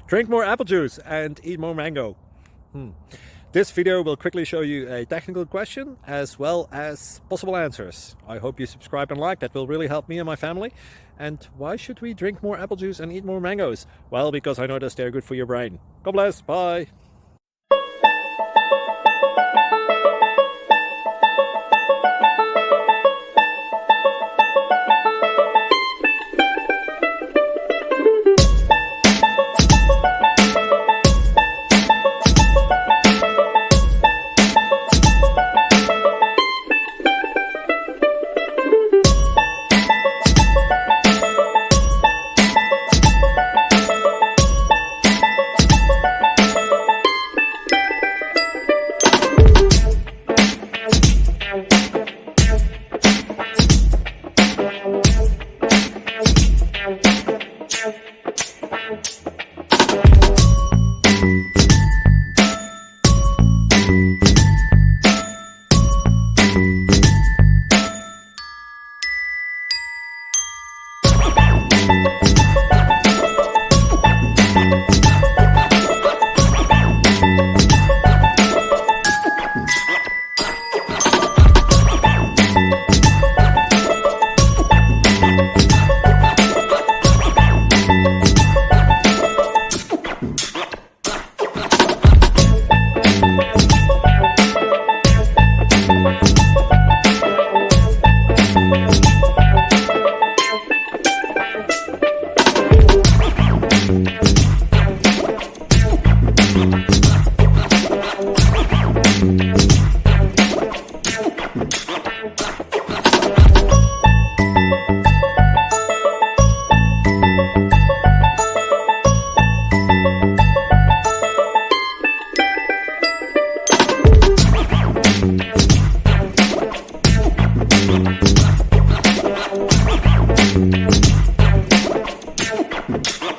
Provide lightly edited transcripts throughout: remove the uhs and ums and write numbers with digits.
Drink more apple juice and eat more mango. This video will quickly show you a technical question as well as possible answers. I hope you subscribe and like, that will really help me and my family. And why should we drink more apple juice and eat more mangoes? Well, because I noticed they're good for your brain. God bless, bye!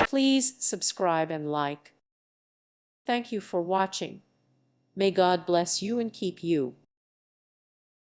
Please subscribe and like. Thank you for watching. May God bless you and keep you.